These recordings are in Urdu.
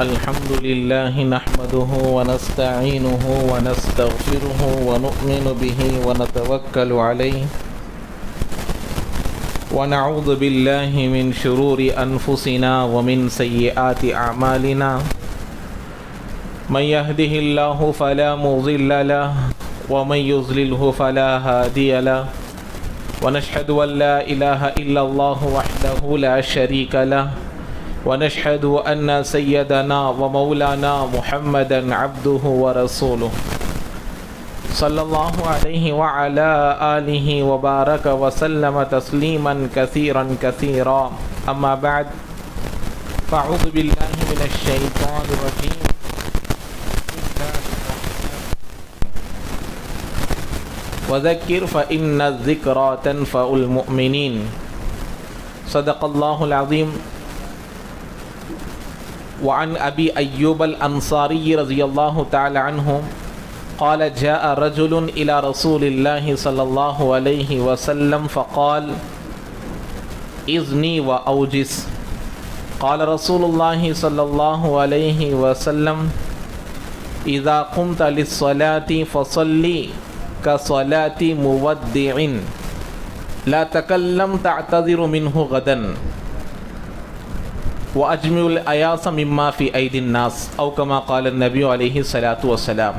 الحمد لله نحمده ونستعينه ونستغفره ونؤمن به ونتوكل عليه ونعوذ بالله من شرور أنفسنا ومن سيئات أعمالنا من يهده الله فلا مضل له ومن يضلله فلا هادي له ونشهد أن لا إله إلا الله وحده لا شريك له ونشهد أن سيدنا ومولانا محمدا عبده ورسوله صلى الله عليه وعلى آله وبارك وسلم تسليما كثيرا كثيرا أما بعد فأعوذ بالله من الشيطان الرجيم وذكر فإن الذكرى تنفع المؤمنين صدق الله العظيم. وعن أبي أيوب الأنصاري رضي الله تعالى عنه قال جاء رجل إلى رسول الله صلى الله عليه وسلم فقال إذني وأوجس. قال رسول الله صلى الله عليه وسلم إذا قمت للصلاة فصلي كصلاة مودع لا تكلم تعتذر منه غدا وأجمع الأياس مما في أيدي الناس أو كما قال النبي عليه الصلاة والسلام.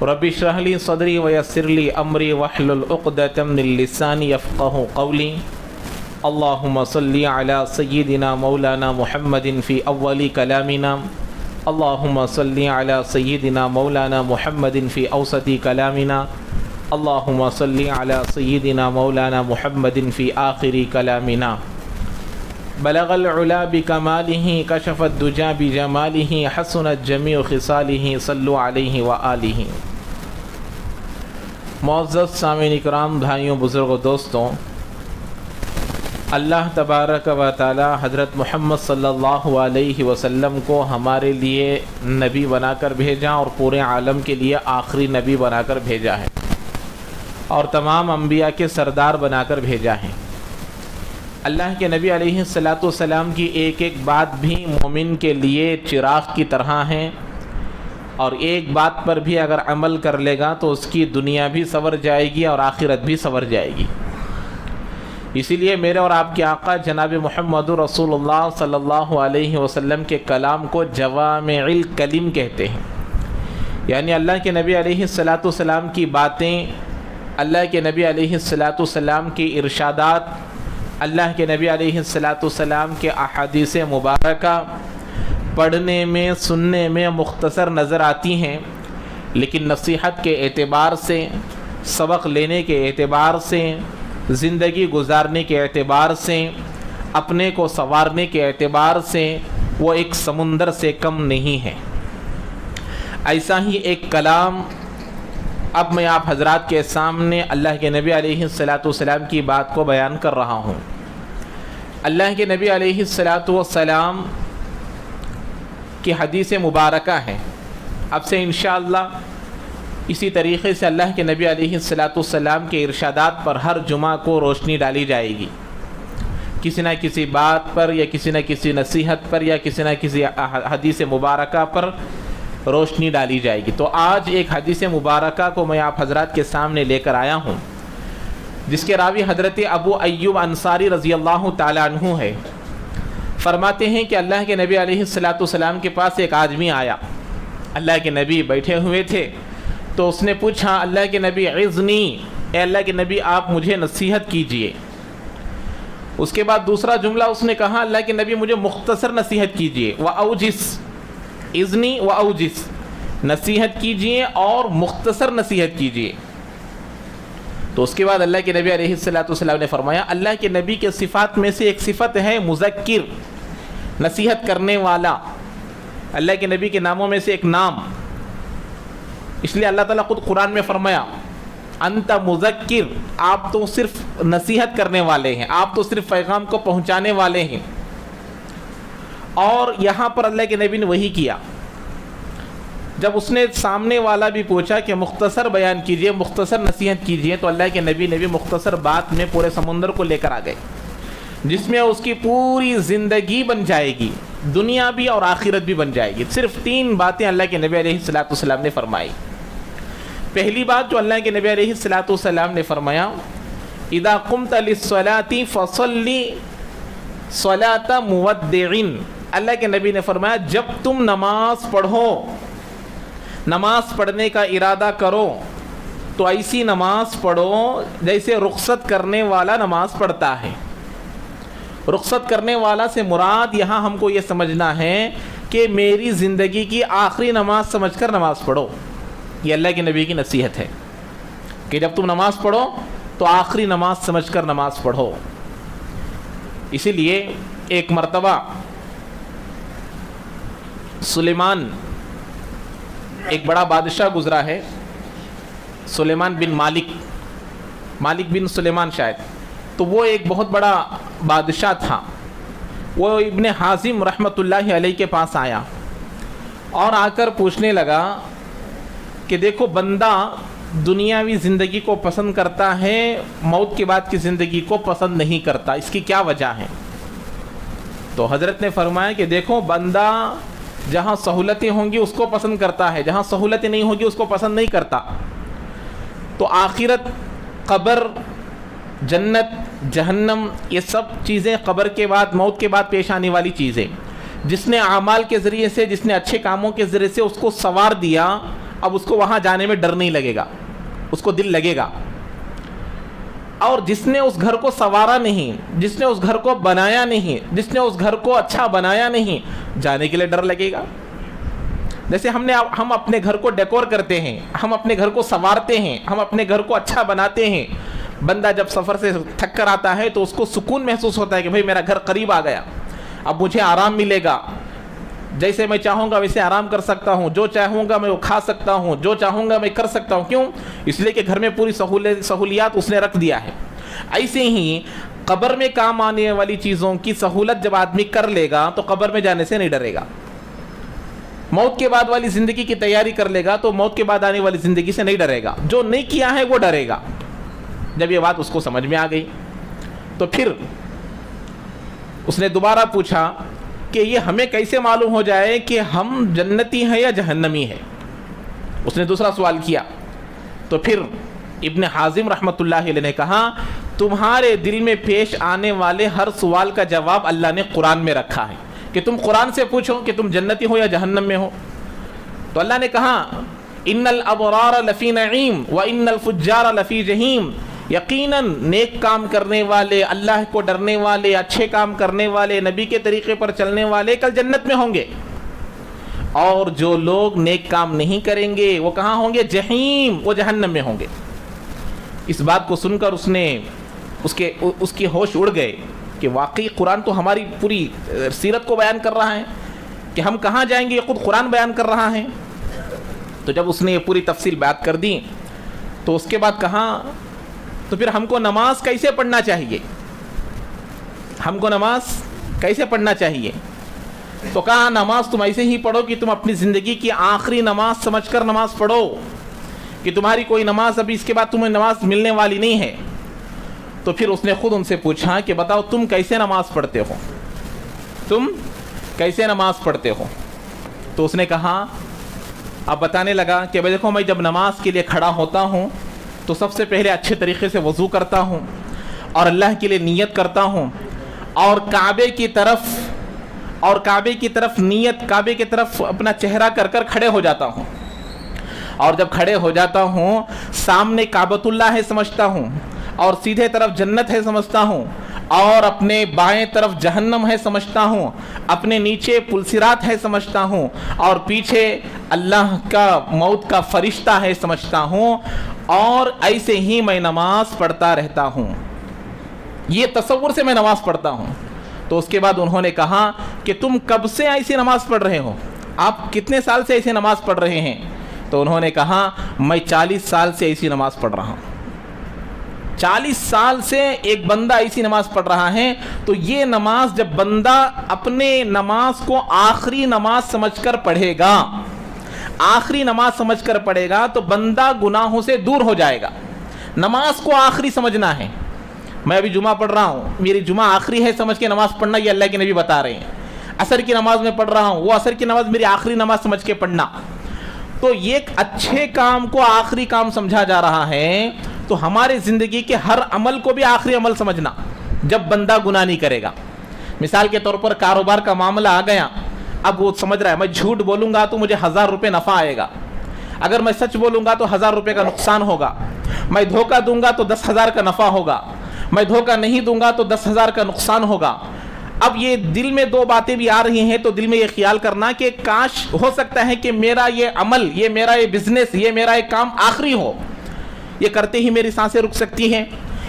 رب اشرح لي صدري ويسر لي أمري واحلل عقدة من لساني يفقهوا قولي. اللهم صل على سيدنا مولانا محمد في أول كلامنا اللهم صل على سيدنا مولانا محمد في أوسط كلامنا اللهم صل على سيدنا مولانا محمد في آخر كلامنا. بلغ العلا بكماله كشف الدجى بجماله حسنت جميع خصاله صلوا علیہ وآلہ. معزز سامعین اکرام، بھائیوں، بزرگوں، دوستوں، اللہ تبارک و تعالی حضرت محمد صلی اللہ علیہ وسلم کو ہمارے لیے نبی بنا کر بھیجا اور پورے عالم کے لیے آخری نبی بنا کر بھیجا ہے اور تمام انبیاء کے سردار بنا کر بھیجا ہے. اللہ کے نبی علیہ السلام کی ایک ایک بات بھی مومن کے لیے چراغ کی طرح ہے، اور ایک بات پر بھی اگر عمل کر لے گا تو اس کی دنیا بھی سنور جائے گی اور آخرت بھی سنور جائے گی. اسی لیے میرے اور آپ کے آقا جناب محمد رسول اللہ صلی اللہ علیہ وسلم کے کلام کو جوامع الکلم کہتے ہیں. یعنی اللہ کے نبی علیہ السلام کی باتیں، اللہ کے نبی علیہ السلام کی ارشادات، اللہ کے نبی علیہ السلام کے احادیث مبارکہ پڑھنے میں، سننے میں مختصر نظر آتی ہیں، لیکن نصیحت کے اعتبار سے، سبق لینے کے اعتبار سے، زندگی گزارنے کے اعتبار سے، اپنے کو سنوارنے کے اعتبار سے وہ ایک سمندر سے کم نہیں ہے. ایسا ہی ایک کلام اب میں آپ حضرات کے سامنے اللہ کے نبی علیہ السلام کی بات کو بیان کر رہا ہوں. اللہ کے نبی علیہ السلام کی حدیث مبارکہ ہے. اب سے انشاءاللہ اسی طریقے سے اللہ کے نبی علیہ السلام کے ارشادات پر ہر جمعہ کو روشنی ڈالی جائے گی، کسی نہ کسی بات پر یا کسی نہ کسی نصیحت پر یا کسی نہ کسی حدیث مبارکہ پر روشنی ڈالی جائے گی. تو آج ایک حدیث مبارکہ کو میں آپ حضرات کے سامنے لے کر آیا ہوں، جس کے راوی حضرت ابو ایوب انصاری رضی اللہ تعالی عنہ ہے. فرماتے ہیں کہ اللہ کے نبی علیہ السلام کے پاس ایک آدمی آیا. اللہ کے نبی بیٹھے ہوئے تھے تو اس نے پوچھا، اللہ کے نبی عظنی، اے اللہ کے نبی آپ مجھے نصیحت کیجئے. اس کے بعد دوسرا جملہ اس نے کہا، اللہ کے نبی مجھے مختصر نصیحت کیجئے. وَأَوْجِسْ، اذنی و اوجس، نصیحت کیجئے اور مختصر نصیحت کیجئے. تو اس کے بعد اللہ کے نبی علیہ السلام نے فرمایا، اللہ کے نبی کے صفات میں سے ایک صفت ہے مذکر، نصیحت کرنے والا. اللہ کے نبی کے ناموں میں سے ایک نام، اس لیے اللہ تعالیٰ خود قرآن میں فرمایا انت مذکر، آپ تو صرف نصیحت کرنے والے ہیں، آپ تو صرف پیغام کو پہنچانے والے ہیں. اور یہاں پر اللہ کے نبی نے وہی کیا. جب اس نے سامنے والا بھی پوچھا کہ مختصر بیان کیجئے، مختصر نصیحت کیجئے، تو اللہ کے نبی نے بھی مختصر بات میں پورے سمندر کو لے کر آ گئے، جس میں اس کی پوری زندگی بن جائے گی. دنیا بھی اور آخرت بھی بن جائے گی۔ صرف 3 باتیں اللہ کے نبی علیہ الصلوۃ والسلام نے فرمائی۔ پہلی بات جو اللہ کے نبی علیہ الصلوۃ والسلام نے فرمایا، اذا قمت للصلاة فصل صلاة مودع۔ اللہ کے نبی نے فرمایا جب تم نماز پڑھو، نماز پڑھنے کا ارادہ کرو تو ایسی نماز پڑھو جیسے رخصت کرنے والا نماز پڑھتا ہے۔ رخصت کرنے والا سے مراد یہاں ہم کو یہ سمجھنا ہے کہ میری زندگی کی آخری نماز سمجھ کر نماز پڑھو۔ یہ اللہ کے نبی کی نصیحت ہے کہ جب تم نماز پڑھو تو آخری نماز سمجھ کر نماز پڑھو۔ اسی لیے ایک مرتبہ سلیمان، ایک بڑا بادشاہ گزرا ہے، سلیمان بن مالک بن سلیمان شاید، تو وہ ایک بہت بڑا بادشاہ تھا۔ وہ ابن حازم رحمۃ اللہ علیہ کے پاس آیا اور آ کر پوچھنے لگا کہ دیکھو بندہ دنیاوی زندگی کو پسند کرتا ہے، موت کے بعد کی زندگی کو پسند نہیں کرتا، اس کی کیا وجہ ہے؟ تو حضرت نے فرمایا کہ دیکھو بندہ جہاں سہولتیں ہوں گی اس کو پسند کرتا ہے، جہاں سہولتیں نہیں ہوں گی اس کو پسند نہیں کرتا۔ تو آخرت، قبر، جنت، جہنم، یہ سب چیزیں قبر کے بعد، موت کے بعد پیش آنے والی چیزیں، جس نے اعمال کے ذریعے سے، جس نے اچھے کاموں کے ذریعے سے اس کو سنوار دیا، اب اس کو وہاں جانے میں ڈر نہیں لگے گا، اس کو دل لگے گا۔ اور جس نے اس گھر کو سنوارا نہیں، جس نے اس گھر کو بنایا نہیں، جس نے اس گھر کو اچھا بنایا نہیں، جانے کے لیے ڈر لگے گا۔ جیسے ہم اپنے گھر کو ڈیکور کرتے ہیں، ہم اپنے گھر کو سنوارتے ہیں، ہم اپنے گھر کو اچھا بناتے ہیں۔ بندہ جب سفر سے تھک کر آتا ہے تو اس کو سکون محسوس ہوتا ہے کہ بھئی میرا گھر قریب آ گیا، اب مجھے آرام ملے گا، جیسے میں چاہوں گا ویسے آرام کر سکتا ہوں، جو چاہوں گا میں وہ کھا سکتا ہوں، جو چاہوں گا میں کر سکتا ہوں۔ کیوں؟ اس لیے کہ گھر میں پوری سہولیات اس نے رکھ دیا ہے۔ ایسے ہی قبر میں کام آنے والی چیزوں کی سہولت جب آدمی کر لے گا تو قبر میں جانے سے نہیں ڈرے گا۔ موت کے بعد والی زندگی کی تیاری کر لے گا تو موت کے بعد آنے والی زندگی سے نہیں ڈرے گا۔ جو نہیں کیا ہے وہ ڈرے گا۔ جب یہ بات اس کو سمجھ میں آ گئی تو پھر اس نے دوبارہ پوچھا کہ یہ ہمیں کیسے معلوم ہو جائے کہ ہم جنتی ہیں یا جہنمی ہیں؟ اس نے دوسرا سوال کیا تو پھر ابن حازم رحمۃ اللہ علیہ نے کہا تمہارے دل میں پیش آنے والے ہر سوال کا جواب اللہ نے قرآن میں رکھا ہے، کہ تم قرآن سے پوچھو کہ تم جنتی ہو یا جہنم میں ہو۔ تو اللہ نے کہا ان الابرار لفی نعیم وان الفجار لفی جہیم، یقیناً نیک کام کرنے والے، اللہ کو ڈرنے والے، اچھے کام کرنے والے، نبی کے طریقے پر چلنے والے کل جنت میں ہوں گے، اور جو لوگ نیک کام نہیں کریں گے وہ کہاں ہوں گے؟ جہنم، وہ جہنم میں ہوں گے۔ اس بات کو سن کر اس کے ہوش اڑ گئے کہ واقعی قرآن تو ہماری پوری سیرت کو بیان کر رہا ہے کہ ہم کہاں جائیں گے، یہ خود قرآن بیان کر رہا ہے۔ تو جب اس نے یہ پوری تفصیل بیان کر دی تو اس کے بعد کہا تو پھر ہم کو نماز کیسے پڑھنا چاہیے؟ ہم کو نماز کیسے پڑھنا چاہیے؟ تو کہا نماز تم ایسے ہی پڑھو کہ تم اپنی زندگی کی آخری نماز سمجھ کر نماز پڑھو، کہ تمہاری کوئی نماز ابھی اس کے بعد تمہیں نماز ملنے والی نہیں ہے۔ تو پھر اس نے خود ان سے پوچھا کہ بتاؤ تم کیسے نماز پڑھتے ہو، تم کیسے نماز پڑھتے ہو؟ تو اس نے کہا، اب بتانے لگا کہ دیکھو میں جب نماز کے لیے کھڑا ہوتا ہوں تو سب سے پہلے اچھے طریقے سے وضو کرتا ہوں اور اللہ کے لیے نیت کرتا ہوں، اور کعبے کی طرف نیت، کعبے کی طرف اپنا چہرہ کر کر کھڑے ہو جاتا ہوں، اور جب کھڑے ہو جاتا ہوں سامنے کعبۃ اللہ ہے سمجھتا ہوں، اور سیدھے طرف جنت ہے سمجھتا ہوں، اور اپنے بائیں طرف جہنم ہے سمجھتا ہوں، اپنے نیچے پلسرات ہے سمجھتا ہوں، اور پیچھے اللہ کا موت کا فرشتہ ہے سمجھتا ہوں، اور ایسے ہی میں نماز پڑھتا رہتا ہوں۔ یہ تصور سے میں نماز پڑھتا ہوں۔ تو اس کے بعد انہوں نے کہا کہ تم کب سے ایسی نماز پڑھ رہے ہو؟ آپ کتنے سال سے ایسی نماز پڑھ رہے ہیں؟ تو انہوں نے کہا میں 40 سال سے ایسی نماز پڑھ رہا ہوں۔ 40 سال سے ایک بندہ ایسی نماز پڑھ رہا ہے، تو یہ نماز جب بندہ اپنے نماز کو آخری نماز سمجھ کر پڑھے گا، آخری نماز سمجھ کر پڑھے گا تو بندہ گناہوں سے دور ہو جائے گا۔ نماز کو آخری سمجھنا ہے۔ میں ابھی جمعہ پڑھ رہا ہوں، میری جمعہ آخری ہے سمجھ کے نماز پڑھنا، یہ اللہ کے نبی بتا رہے ہیں۔ عصر کی نماز میں پڑھ رہا ہوں، وہ عصر کی نماز میری آخری نماز سمجھ کے پڑھنا. تو یہ ایک اچھے کام کو آخری کام سمجھا جا رہا ہے. تو ہمارے زندگی کے ہر عمل کو بھی آخری عمل سمجھنا جب بندہ گناہ نہیں کرے گا. مثال کے طور پر کاروبار کا معاملہ آ گیا، اب وہ سمجھ رہا ہے میں جھوٹ بولوں گا تو مجھے 1000 روپے نفع آئے گا، اگر میں سچ بولوں گا تو 1000 روپے کا نقصان ہوگا، میں دھوکہ دوں گا تو 10,000 کا نفع ہوگا، میں دھوکہ نہیں دوں گا تو 10,000 کا نقصان ہوگا. اب یہ دل میں دو باتیں بھی آ رہی ہیں تو دل میں یہ خیال کرنا کہ کاش ہو سکتا ہے کہ میرا یہ عمل، یہ میرا یہ بزنس، یہ میرا یہ کام آخری ہو. یہ کرتے ہی میری سانسیں رک سکتی ہیں،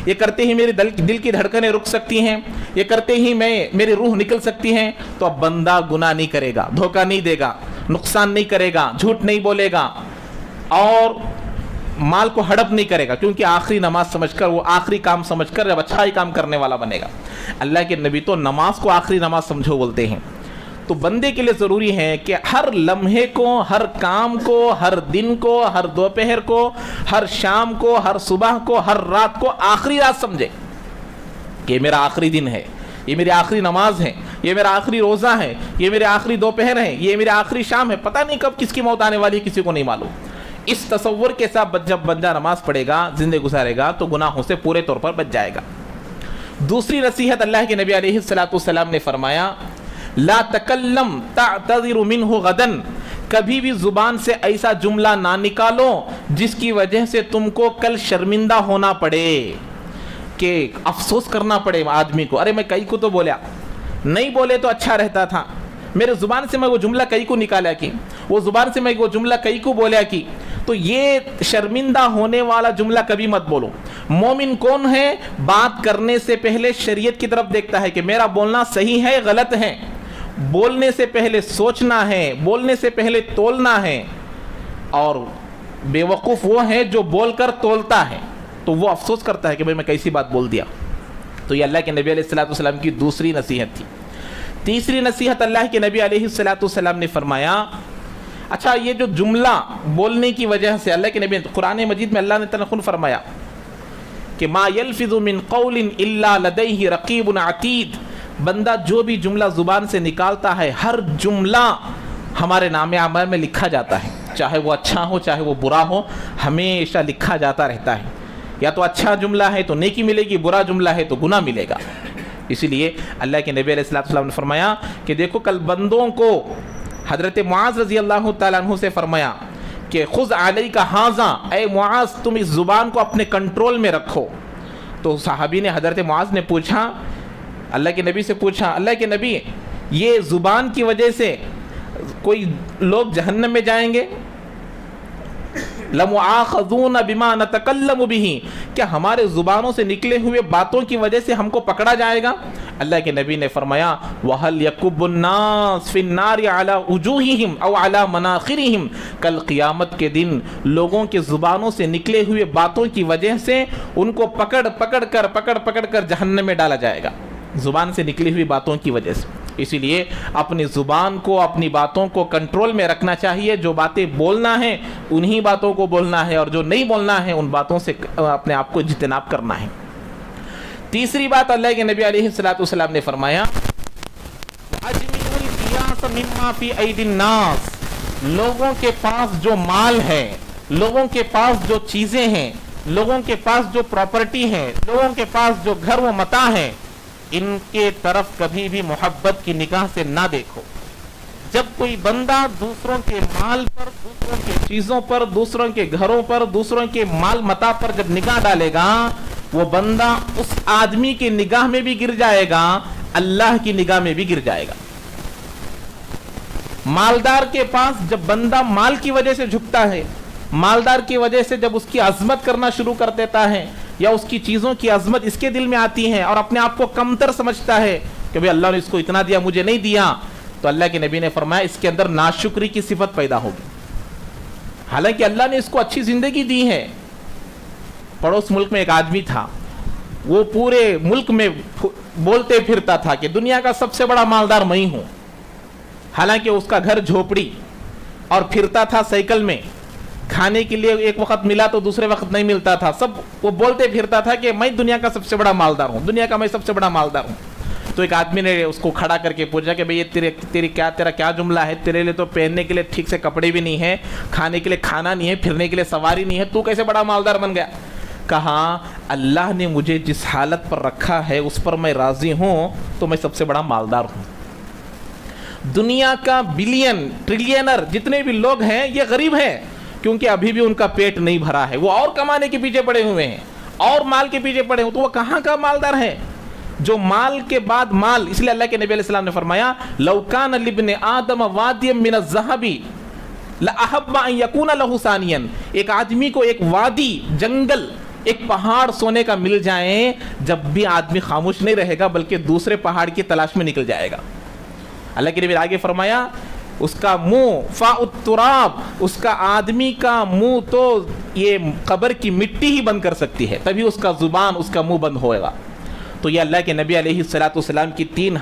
یہ کرتے ہی میری دل کی دھڑکنیں رک سکتی ہیں، یہ کرتے ہی میری روح نکل سکتی ہیں. تو اب بندہ گناہ نہیں کرے گا، دھوکہ نہیں دے گا، نقصان نہیں کرے گا، جھوٹ نہیں بولے گا اور مال کو ہڑپ نہیں کرے گا، کیونکہ آخری نماز سمجھ کر، وہ آخری کام سمجھ کر جب اچھا ہی کام کرنے والا بنے گا. اللہ کے نبی تو نماز کو آخری نماز سمجھو بولتے ہیں. تو بندے کے لیے ضروری ہے کہ ہر لمحے کو، ہر کام کو، ہر دن کو، ہر دوپہر کو، ہر شام کو، ہر صبح کو، ہر رات کو آخری رات سمجھے کہ میرا آخری دن ہے، یہ میری آخری نماز ہے، یہ میرا آخری روزہ ہے، یہ میرے آخری دوپہر ہے، یہ میرے آخری شام ہے. پتہ نہیں کب کس کی موت آنے والی ہے، کسی کو نہیں معلوم. اس تصور کے ساتھ جب بندہ نماز پڑھے گا، زندگی گزارے گا تو گناہوں سے پورے طور پر بچ جائے گا. دوسری نصیحت اللہ کے نبی علیہ الصلوۃ نے فرمایا، لا تکلم تعتذر منہ غدا، کبھی بھی زبان سے ایسا جملہ نہ نکالو جس کی وجہ سے تم کو کل شرمندہ ہونا پڑے، کہ افسوس کرنا پڑے آدمی کو، ارے میں کئی کو تو بولیا، نہیں بولے تو اچھا رہتا تھا، میرے زبان سے میں وہ جملہ کئی کو نکالا کی، وہ زبان سے میں وہ جملہ کئی کو بولیا کی. تو یہ شرمندہ ہونے والا جملہ کبھی مت بولو. مومن کون ہے؟ بات کرنے سے پہلے شریعت کی طرف دیکھتا ہے کہ میرا بولنا صحیح ہے غلط ہے، بولنے سے پہلے سوچنا ہے، بولنے سے پہلے تولنا ہے. اور بے وقوف وہ ہے جو بول کر تولتا ہے تو وہ افسوس کرتا ہے کہ بھئی میں کیسی بات بول دیا. تو یہ اللہ کے نبی علیہ السلام کی دوسری نصیحت تھی. تیسری نصیحت اللہ کے نبی علیہ السلام نے فرمایا، اچھا یہ جو جملہ بولنے کی وجہ سے، اللہ کے نبی قرآن مجید میں اللہ نے تعالیٰ فرمایا کہ ما یلفظ من قول الا لدیہ رقیب عتید، بندہ جو بھی جملہ زبان سے نکالتا ہے ہر جملہ ہمارے نام اعمال میں لکھا جاتا ہے، چاہے وہ اچھا ہو چاہے وہ برا ہو، ہمیشہ لکھا جاتا رہتا ہے. یا تو اچھا جملہ ہے تو نیکی ملے گی، برا جملہ ہے تو گناہ ملے گا. اسی لیے اللہ کے نبی علیہ السلام نے فرمایا کہ دیکھو کل بندوں کو، حضرت معاذ رضی اللہ تعالیٰ عنہ سے فرمایا کہ خذ علیک ھذا، اے معاذ تم اس زبان کو اپنے کنٹرول میں رکھو. تو صحابی نے، حضرت معاذ نے پوچھا، اللہ کے نبی سے پوچھا، اللہ کے نبی یہ زبان کی وجہ سے کوئی لوگ جہنم میں جائیں گے؟ لَمُعَاخَذُونَ بِمَا نَتَكَلَّمُ بِهِ، کیا ہمارے زبانوں سے نکلے ہوئے باتوں کی وجہ سے ہم کو پکڑا جائے گا؟ اللہ کے نبی نے فرمایا وَهَلْ يَكُبُّ النَّاسُ فِي النَّارِ عَلَى وُجُوهِهِمْ أَوْ عَلَى مَنَاخِرِهِمْ، کل قیامت کے دن لوگوں کے زبانوں سے نکلے ہوئے باتوں کی وجہ سے ان کو پکڑ کر جہنم میں ڈالا جائے گا، زبان سے نکلی ہوئی باتوں کی وجہ سے. اسی لیے اپنی زبان کو، اپنی باتوں کو کنٹرول میں رکھنا چاہیے. جو باتیں بولنا ہے انہی باتوں کو بولنا ہے، اور جو نہیں بولنا ہے ان باتوں سے اپنے آپ کو اجتناب کرنا ہے. تیسری بات اللہ کے نبی علیہ السلام نے فرمایا اجمعوا القیاس مما فی ایدی الناس، لوگوں کے پاس جو مال ہے، لوگوں کے پاس جو چیزیں ہیں، لوگوں کے پاس جو پراپرٹی ہے، لوگوں کے پاس جو گھر و متاع ہے، ان کے طرف کبھی بھی محبت کی نگاہ سے نہ دیکھو. جب کوئی بندہ دوسروں کے مال پر، دوسروں کی چیزوں پر، دوسروں کے گھروں پر، دوسروں کے مال متاع پر جب نگاہ ڈالے گا، وہ بندہ اس آدمی کی نگاہ میں بھی گر جائے گا، اللہ کی نگاہ میں بھی گر جائے گا. مالدار کے پاس جب بندہ مال کی وجہ سے جھکتا ہے، مالدار کی وجہ سے جب اس کی عظمت کرنا شروع کر دیتا ہے، یا اس کی چیزوں کی عظمت اس کے دل میں آتی ہے اور اپنے آپ کو کمتر سمجھتا ہے کہ بھئی اللہ نے اس کو اتنا دیا مجھے نہیں دیا، تو اللہ کے نبی نے فرمایا اس کے اندر ناشکری کی صفت پیدا ہوگی. حالانکہ اللہ نے اس کو اچھی زندگی دی ہے. پڑوس ملک میں ایک آدمی تھا، وہ پورے ملک میں بولتے پھرتا تھا کہ دنیا کا سب سے بڑا مالدار میں ہی ہوں. حالانکہ اس کا گھر جھوپڑی اور پھرتا تھا سائیکل میں، کھانے کے لیے ایک وقت ملا تو دوسرے وقت نہیں ملتا تھا. سب وہ بولتے پھرتا تھا کہ میں دنیا کا سب سے بڑا مالدار ہوں، دنیا کا میں سب سے بڑا مالدار ہوں. تو ایک آدمی نے اس کو کھڑا کر کے پوچھا کہ بھئی یہ تیرا کیا جملہ ہے؟ تیرے لیے تو پہننے کے لیے ٹھیک سے کپڑے بھی نہیں ہیں، کھانے کے لیے کھانا نہیں ہے، پھرنے کے لیے سواری نہیں ہے، تو کیسے بڑا مالدار بن گیا؟ کہا اللہ نے مجھے جس حالت پر رکھا ہے اس پر میں راضی ہوں تو میں سب سے بڑا مالدار ہوں۔ دنیا کا بلین ٹریلینر جتنے بھی لوگ ہیں یہ غریب ہیں، کیونکہ ابھی بھی ان کا پیٹ نہیں بھرا ہے، وہ اور کمانے کے پیچھے پڑے ہوئے ہیں اور مال کے پیچھے پڑے ہوئے، تو وہ کہاں کا مالدار ہے؟ جو مال کے بعد مال، اس لیے اللہ کے نبی علیہ السلام نے فرمایا لو کان لابن آدم وادی من الذهب لاحب ان یکون له ثانیا، ایک آدمی کو ایک وادی، جنگل، ایک پہاڑ سونے کا مل جائیں، جب بھی آدمی خاموش نہیں رہے گا بلکہ دوسرے پہاڑ کی تلاش میں نکل جائے گا۔ اللہ کے نبی آگے فرمایا اس کا منہ فاء التراب، اس کا آدمی کا منہ تو یہ قبر کی مٹی ہی بند کر سکتی ہے، تبھی اس کا زبان، اس کا منہ بند ہوئے گا۔ تو یہ اللہ کے نبی علیہ السلام کی تین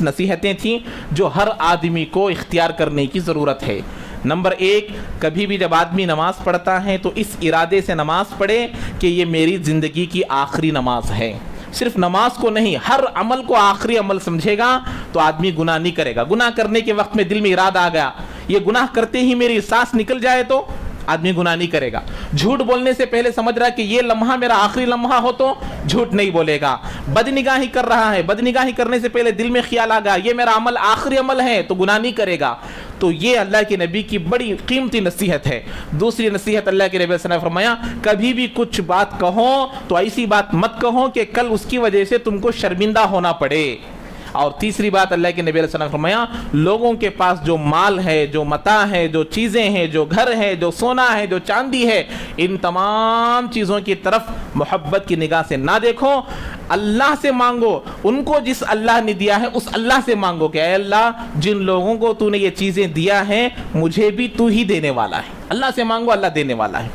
نصیحتیں تھیں جو ہر آدمی کو اختیار کرنے کی ضرورت ہے۔ نمبر 1، کبھی بھی جب آدمی نماز پڑھتا ہے تو اس ارادے سے نماز پڑھے کہ یہ میری زندگی کی آخری نماز ہے۔ صرف نماز کو نہیں، ہر عمل کو آخری عمل سمجھے گا تو آدمی گناہ نہیں کرے گا۔ گناہ کرنے کے وقت میں دل میں ارادہ آ گیا یہ گناہ کرتے ہی میری سانس نکل جائے تو آدمی گناہ نہیں کرے گا۔ جھوٹ بولنے سے پہلے سمجھ رہا ہے کہ یہ لمحہ میرا آخری لمحہ ہو تو جھوٹ نہیں بولے گا۔ بدنگاہی کر رہا ہے، بدنگاہی کرنے سے پہلے دل میں خیال آ گیا یہ میرا عمل آخری عمل ہے تو گناہ نہیں کرے گا۔ تو یہ اللہ کے نبی کی بڑی قیمتی نصیحت ہے۔ دوسری نصیحت اللہ کے نبی نے فرمایا کبھی بھی کچھ بات کہو تو ایسی بات مت کہو کہ کل اس کی وجہ سے تم کو شرمندہ ہونا پڑے۔ اور تیسری بات اللہ کے نبی علیہ السلام نے فرمایا لوگوں کے پاس جو مال ہے، جو متاع ہے، جو چیزیں ہیں، جو گھر ہے، جو سونا ہے، جو چاندی ہے، ان تمام چیزوں کی طرف محبت کی نگاہ سے نہ دیکھو، اللہ سے مانگو۔ ان کو جس اللہ نے دیا ہے اس اللہ سے مانگو کہ اے اللہ جن لوگوں کو تو نے یہ چیزیں دیا ہے مجھے بھی تو ہی دینے والا ہے۔ اللہ سے مانگو، اللہ دینے والا ہے۔